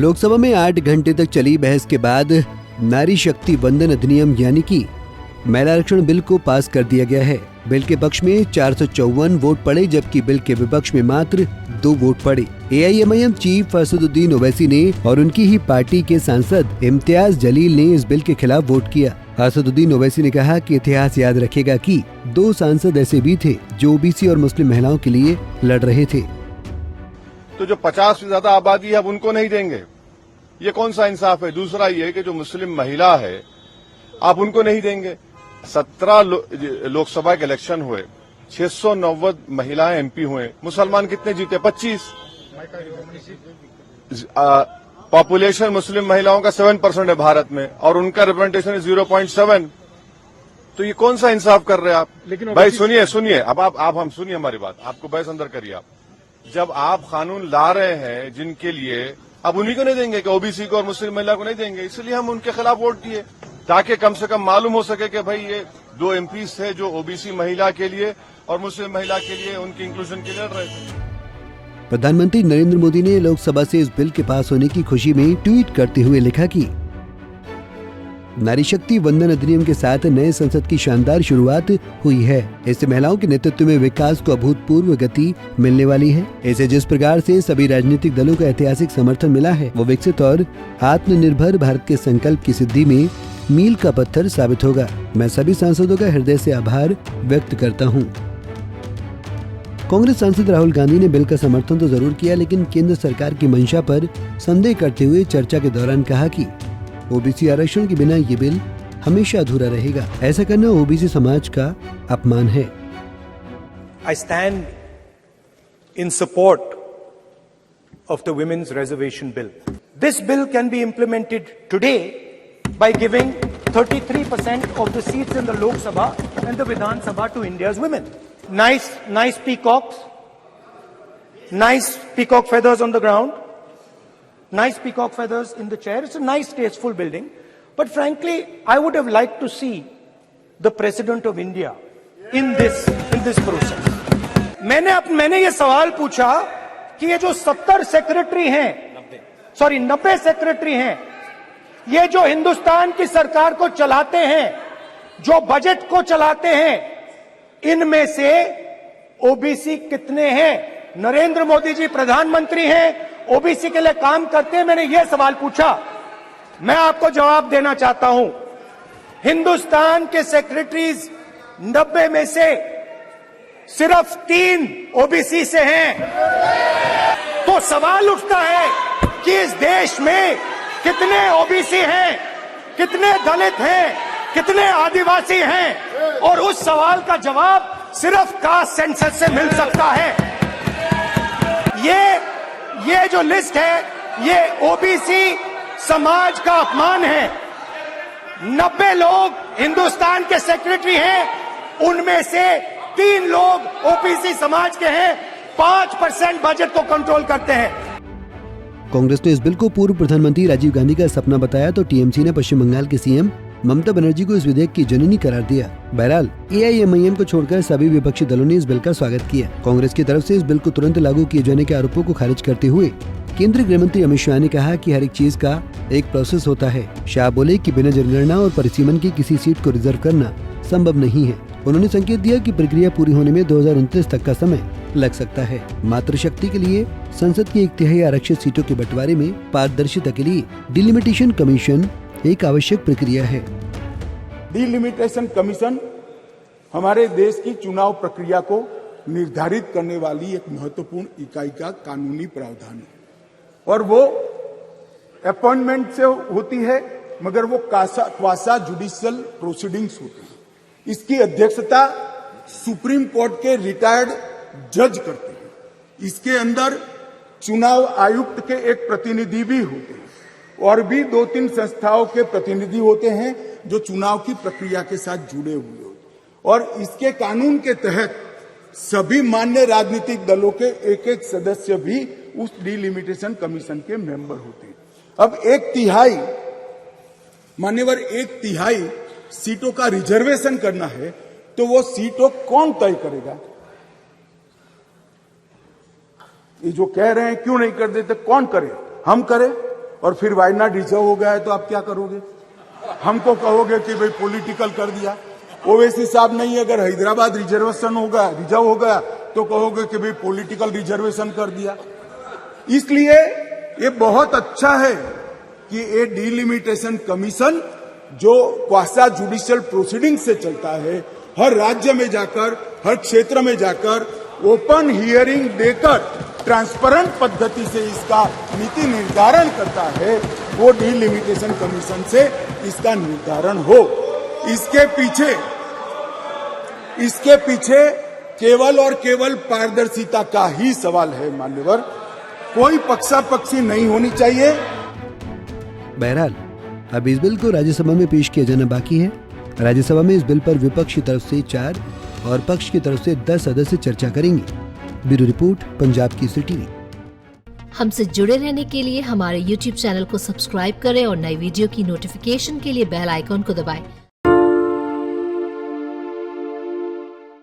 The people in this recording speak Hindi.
लोकसभा में 8 घंटे तक चली बहस के बाद नारी शक्ति वंदन अधिनियम यानी कि महिला आरक्षण बिल को पास कर दिया गया है। बिल के पक्ष में 454 वोट पड़े जबकि बिल के विपक्ष में मात्र 2 वोट पड़े। AIMIM चीफ असदुद्दीन ओवैसी ने और उनकी ही पार्टी के सांसद इम्तियाज जलील ने इस बिल के खिलाफ वोट किया। असदुद्दीन ओवैसी ने कहा कि इतिहास याद रखेगा कि 2 सांसद ऐसे भी थे जो OBC और मुस्लिम महिलाओं के लिए लड़ रहे थे। तो जो 50 से ज्यादा आबादी है अब उनको नहीं देंगे, ये कौन सा इंसाफ है। दूसरा ये कि जो मुस्लिम महिला है आप उनको नहीं देंगे। 17 लोकसभा के इलेक्शन हुए, 690 महिलाएं MP हुए, मुसलमान कितने जीते? 25। पॉपुलेशन मुस्लिम महिलाओं का 7% है भारत में और उनका रिप्रेजेंटेशन है 0.7। तो ये कौन सा इंसाफ कर रहे हैं आप? लेकिन भाई सुनिए अब आप हम सुनिए हमारी बात, आपको बहस अंदर करिए। आप जब आप कानून ला रहे हैं जिनके लिए, अब उन्हीं को नहीं देंगे कि OBC को और मुस्लिम महिला को नहीं देंगे, इसलिए हम उनके खिलाफ वोट दिए ताकि कम से कम मालूम हो सके कि भाई ये 2 MPs थे जो OBC महिला के लिए और मुस्लिम महिला के लिए उनके इंक्लूजन के लिए लड़ रहे थे। प्रधानमंत्री नरेंद्र मोदी ने लोकसभा से इस बिल के पास होने की खुशी में ट्वीट करते हुए लिखा कि नारी शक्ति वंदन अधिनियम के साथ नए संसद की शानदार शुरुआत हुई है। इससे महिलाओं के नेतृत्व में विकास को अभूतपूर्व गति मिलने वाली है। इसे जिस प्रकार से सभी राजनीतिक दलों का ऐतिहासिक समर्थन मिला है वो विकसित और आत्मनिर्भर भारत के संकल्प की सिद्धि में मील का पत्थर साबित होगा। मैं सभी सांसदों का हृदय से आभार व्यक्त करता हूँ। कांग्रेस सांसद राहुल गांधी ने बिल का समर्थन तो जरूर किया, लेकिन केंद्र सरकार की मंशा पर संदेह करते हुए चर्चा के दौरान कहा कि OBC आरक्षण के बिना ये बिल हमेशा अधूरा रहेगा। ऐसा करना OBC समाज का अपमान है। I stand in support of the women's reservation bill. This bill can be implemented today by giving 33% of the seats in the Lok Sabha and the Vidhan Sabha to India's women. Nice peacocks, nice peacock feathers on the ground, nice peacock feathers in the chair. It's a nice, tasteful building. But frankly, I would have liked to see the President of India in this process. मैंने ये सवाल पूछा कि ये जो 90 सेक्रेटरी हैं, ये जो हिंदुस्तान की सरकार को चलाते हैं, जो बजट को चलाते हैं, इनमें से OBC कितने हैं? नरेंद्र मोदी जी प्रधानमंत्री हैं, OBC के लिए काम करते हैं। मैंने ये सवाल पूछा, मैं आपको जवाब देना चाहता हूं। हिंदुस्तान के सेक्रेटरीज 90 में से सिर्फ 3 OBC से हैं। तो सवाल उठता है कि इस देश में कितने OBC हैं, कितने दलित हैं, कितने आदिवासी हैं, और उस सवाल का जवाब सिर्फ कास्ट सेंसस से मिल सकता है। ये जो लिस्ट है ये OBC समाज का अपमान है। 90 लोग हिंदुस्तान के सेक्रेटरी हैं, उनमें से 3 लोग OBC समाज के हैं, 5% बजट को कंट्रोल करते हैं। कांग्रेस ने इस बिल को पूर्व प्रधानमंत्री राजीव गांधी का सपना बताया तो TMC ने पश्चिम बंगाल के CM ममता बनर्जी को इस विधेयक की जननी करार दिया। बहरहाल AIMIM को छोड़कर सभी विपक्षी दलों ने इस बिल का स्वागत किया। कांग्रेस की तरफ से इस बिल को तुरंत लागू किए जाने के आरोपों को खारिज करते हुए केंद्रीय गृह मंत्री अमित शाह ने कहा कि हर एक चीज का एक प्रोसेस होता है। शाह बोले कि बिना जनगणना और परिसीमन की किसी सीट को रिजर्व करना संभव नहीं है। उन्होंने संकेत दिया कि प्रक्रिया पूरी होने में 2029 तक का समय लग सकता है। मातृशक्ति के लिए संसद की 1/3 आरक्षित सीटों के बंटवारे में पारदर्शिता के लिए डिलिमिटेशन कमीशन एक आवश्यक प्रक्रिया है। डिलिमिटेशन कमीशन हमारे देश की चुनाव प्रक्रिया को निर्धारित करने वाली एक महत्वपूर्ण इकाई का कानूनी प्रावधान है और वो अपॉइंटमेंट से होती है, मगर वो क्वासा जुडिशियल प्रोसीडिंग्स होती है। इसकी अध्यक्षता सुप्रीम कोर्ट के रिटायर्ड जज करते हैं। इसके अंदर चुनाव आयुक्त के एक प्रतिनिधि भी होते हैं और भी 2-3 संस्थाओं के प्रतिनिधि होते हैं जो चुनाव की प्रक्रिया के साथ जुड़े हुए होते हैं। और इसके कानून के तहत सभी मान्य राजनीतिक दलों के एक सदस्य भी उस डिलिमिटेशन कमीशन के मेंबर होते हैं। अब 1/3 मान्यवर 1/3 सीटों का रिजर्वेशन करना है तो वो सीटों कौन तय करेगा? ये जो कह रहे हैं क्यों नहीं कर देते, कौन करे? हम करें? और फिर वायनाड रिजर्व हो गया है तो आप क्या करोगे? हमको कहोगे कि भाई पॉलिटिकल कर दिया। ओवैसी साहब नहीं, अगर हैदराबाद रिजर्वेशन हो गया, रिजर्व हो गया, तो कहोगे कि भाई पॉलिटिकल रिजर्वेशन कर दिया। इसलिए ये बहुत अच्छा है कि ये डिलिमिटेशन कमीशन जो क्वासा जुडिशियल प्रोसीडिंग से चलता है, हर राज्य में जाकर, हर क्षेत्र में जाकर ओपन हियरिंग देकर ट्रांसपेरेंट पद्धति से इसका नीति निर्धारण करता है, वो डिलिमिटेशन कमीशन से इसका निर्धारण हो। इसके पीछे केवल और केवल पारदर्शिता का ही सवाल है मान्यवर, कोई पक्षापक्षी नहीं होनी चाहिए। बहरहाल अब इस बिल को राज्यसभा में पेश किया जाना बाकी है। राज्यसभा में इस बिल पर विपक्ष की तरफ से 4 और पक्ष की तरफ से 10 सदस्य चर्चा करेंगे। Bureau report, Punjab Kesari TV. हमसे जुड़े रहने के लिए हमारे YouTube चैनल को सब्सक्राइब करें और नई वीडियो की नोटिफिकेशन के लिए बेल आइकॉन को दबाएं।